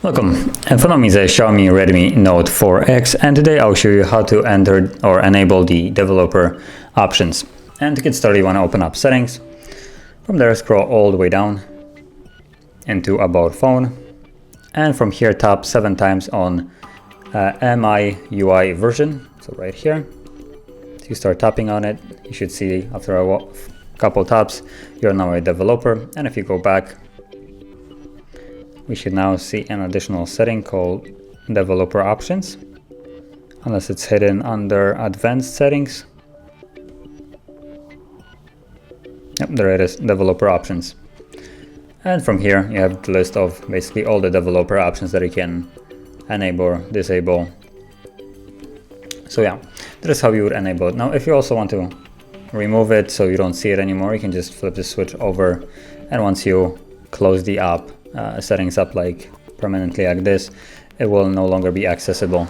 Welcome, in front of me is a Xiaomi Redmi Note 4X, and today I'll show you how to enter or enable the developer options. And to get started, you want to open up settings. From there, scroll all the way down into About Phone, and from here tap 7 times on MIUI version, so right here. So you start tapping on it, you should see after a couple taps you're now a developer, and if you go back, we should now see an additional setting called Developer Options, unless it's hidden under Advanced Settings. Yep, there it is, Developer Options. And from here you have the list of basically all the developer options that you can enable or disable. So yeah, that is how you would enable it. Now if you also want to remove it so you don't see it anymore, you can just flip the switch over, and once you close the app, settings up like permanently like this, it will no longer be accessible.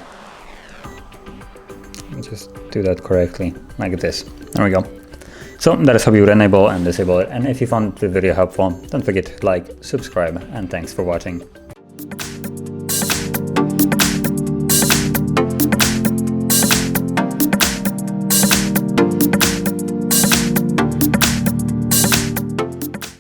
Just do that correctly like this. There we go. So that is how you would enable and disable it. And if you found the video helpful, don't forget to like, subscribe, and thanks for watching.